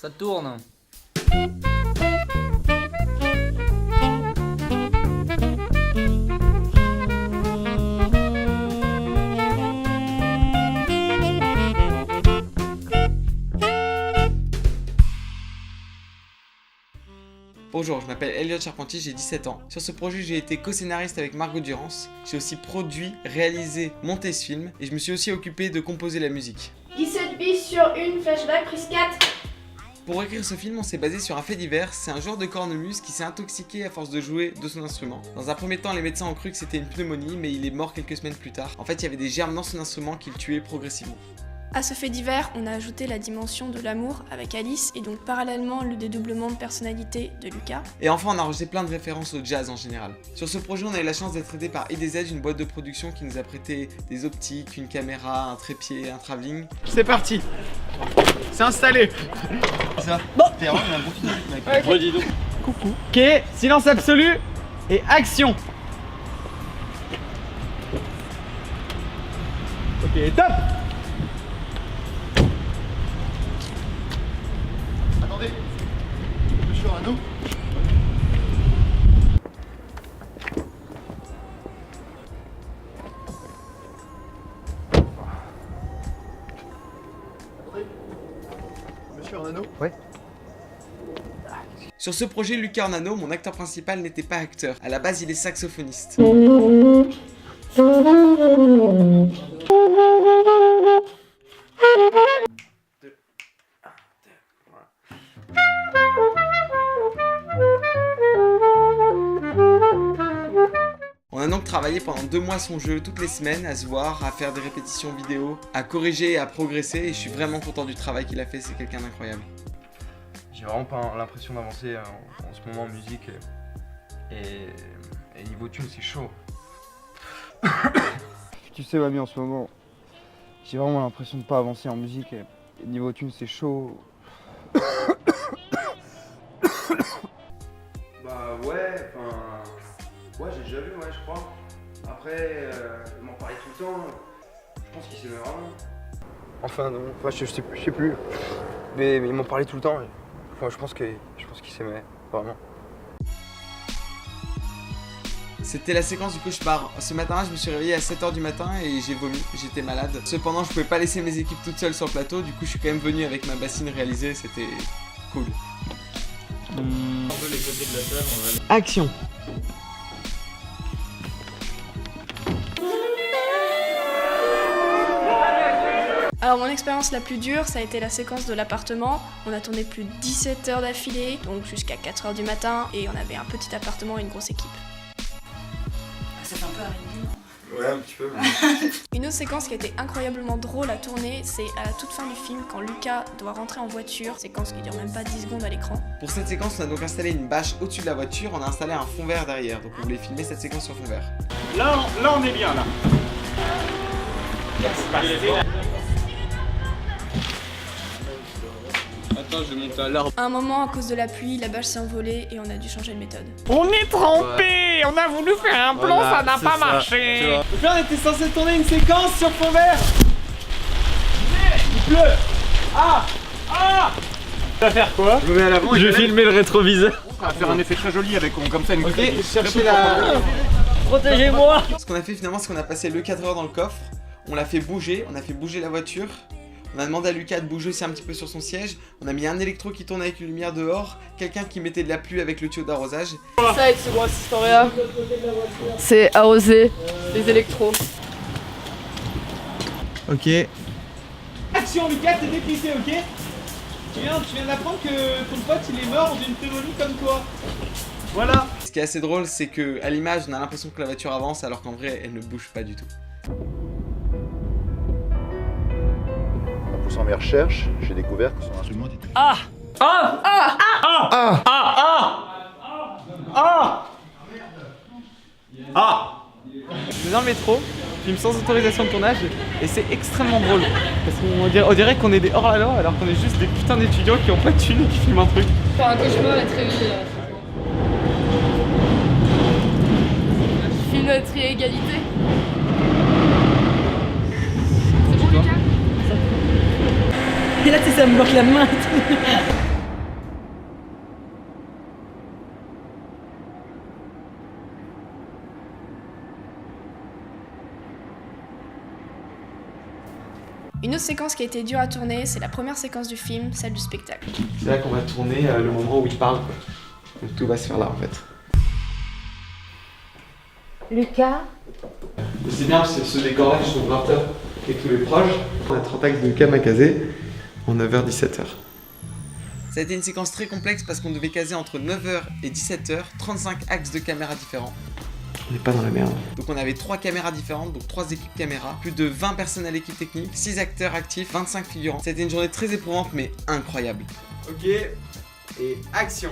Ça tourne. Bonjour, je m'appelle Elliot Charpentier, j'ai 17 ans. Sur ce projet, j'ai été co-scénariste avec Margot Durance. J'ai aussi produit, réalisé, monté ce film et je me suis aussi occupé de composer la musique. 17 bis sur une, flashback, prise 4. Pour écrire ce film, on s'est basé sur un fait divers. C'est un joueur de cornemuse qui s'est intoxiqué à force de jouer de son instrument. Dans un premier temps, les médecins ont cru que c'était une pneumonie, mais il est mort quelques semaines plus tard. En fait, il y avait des germes dans son instrument qui le tuaient progressivement. À ce fait divers, on a ajouté la dimension de l'amour avec Alice et donc parallèlement le dédoublement de personnalité de Lucas. Et enfin, on a rajouté plein de références au jazz en général. Sur ce projet, on a eu la chance d'être aidé par IDZ, une boîte de production qui nous a prêté des optiques, une caméra, un trépied, un travelling. C'est parti. C'est installé. Ça. Bon. T'es vraiment un bon film, mec. Okay. Ouais, dis donc. Coucou. Ok, silence absolu et action. Ok, top. Attendez. Monsieur Arnaud. Monsieur Arnaud. Ouais. Sur ce projet, Lucas Ornano, mon acteur principal, n'était pas acteur. À la base, il est saxophoniste. On a donc travaillé pendant 2 mois son jeu toutes les semaines, à se voir, à faire des répétitions vidéo, à corriger et à progresser, et je suis vraiment content du travail qu'il a fait, c'est quelqu'un d'incroyable. J'ai vraiment pas l'impression d'avancer en ce moment en musique et niveau tune c'est chaud. Tu sais Mamie, en ce moment j'ai vraiment l'impression de pas avancer en musique et niveau tune c'est chaud. Bah ouais, enfin... Ouais j'ai déjà vu, ouais je crois. Après, il m'en parlait tout le temps, je pense qu'il s'aimait vraiment. Enfin non, enfin, je sais plus. Mais il m'en parlait tout le temps. Enfin, je pense qu'il s'aimait, vraiment. C'était la séquence du cauchemar. Ce matin-là, je me suis réveillé à 7h du matin et j'ai vomi, j'étais malade. Cependant, je pouvais pas laisser mes équipes toutes seules sur le plateau, du coup je suis quand même venu avec ma bassine réalisée, c'était cool. Action. Alors mon expérience la plus dure, ça a été la séquence de l'appartement. On a tourné plus de 17 heures d'affilée, donc jusqu'à 4 heures du matin, et on avait un petit appartement et une grosse équipe. Ça fait un peu R&B, non ? Ouais, un petit peu. Une autre séquence qui a été incroyablement drôle à tourner, c'est à la toute fin du film, quand Lucas doit rentrer en voiture, séquence qui dure même pas 10 secondes à l'écran. Pour cette séquence, on a donc installé une bâche au-dessus de la voiture, on a installé un fond vert derrière, donc on voulait filmer cette séquence sur fond vert. Là on est bien là. Attends, je vais monter à l'arbre. À un moment, à cause de la pluie, la bâche s'est envolée et on a dû changer de méthode. On est trompé. On a voulu faire un plan, ça n'a pas marché. Donc là on était censé tourner une séquence sur fond vert. Il pleut. Ah. Tu vas faire quoi? Je me mets à l'avant. Je vais filmer le rétroviseur. On va faire un effet très joli avec comme ça une. Ok, cherchez la... Protégez-moi. Ce qu'on a fait finalement, c'est qu'on a passé le cadreur dans le coffre, on l'a fait bouger, on a fait bouger la voiture, on a demandé à Lucas de bouger aussi un petit peu sur son siège, on a mis un électro qui tourne avec une lumière dehors, quelqu'un qui mettait de la pluie avec le tuyau d'arrosage. Ça avec ce gros Assistoria, c'est arroser les électros. Ok. Action Lucas, t'es dépisté, ok? Tu viens d'apprendre que ton pote il est mort d'une pneumonie comme toi. Voilà. Ce qui est assez drôle, c'est que à l'image, on a l'impression que la voiture avance alors qu'en vrai, elle ne bouge pas du tout. En poussant mes recherches, j'ai découvert que son instrument était. Je suis dans le métro, je filme sans autorisation de tournage et c'est extrêmement drôle. Parce qu'on dirait qu'on est des hors-la-loi alors qu'on est juste des putains d'étudiants qui ont pas de thunes et qui filment un truc. Faire un cauchemar et te réveiller là. Film de tri-égalité. C'est bon Lucas? Et là, tu sais, ça me bloque la main. Une autre séquence qui a été dure à tourner, c'est la première séquence du film, celle du spectacle. C'est là qu'on va tourner le moment où il parle. Donc tout va se faire là en fait. Lucas? C'est bien, c'est ce décor-là que je trouve grave top avec tous les proches. On a 30 axes de cam à caser en 9h-17h. Ça a été une séquence très complexe parce qu'on devait caser entre 9h et 17h 35 axes de caméras différents. On n'est pas dans la merde. Donc on avait 3 caméras différentes, donc 3 équipes caméras, plus de 20 personnes à l'équipe technique, 6 acteurs actifs, 25 figurants. C'était une journée très éprouvante mais incroyable. Ok, et action.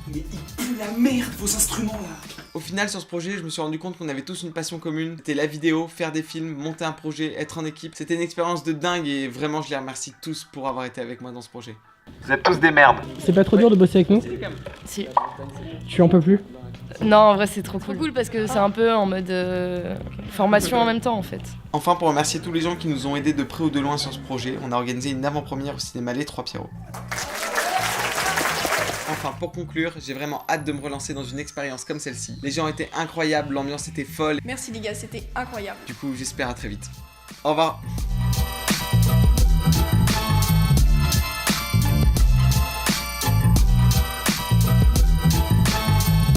Mais il pue la merde vos instruments là. Au final, sur ce projet, je me suis rendu compte qu'on avait tous une passion commune. C'était la vidéo, faire des films, monter un projet, être en équipe. C'était une expérience de dingue et vraiment, je les remercie tous pour avoir été avec moi dans ce projet. Vous êtes tous des merdes. C'est pas trop dur de bosser avec nous? Si. Tu en peux plus? Non, en vrai, c'est trop cool parce que c'est un peu en mode formation en même temps en fait. Enfin, pour remercier tous les gens qui nous ont aidés de près ou de loin sur ce projet, on a organisé une avant-première au cinéma Les Trois Pierrots. Enfin, pour conclure, j'ai vraiment hâte de me relancer dans une expérience comme celle-ci. Les gens étaient incroyables, l'ambiance était folle. Merci les gars, c'était incroyable. Du coup, j'espère à très vite. Au revoir.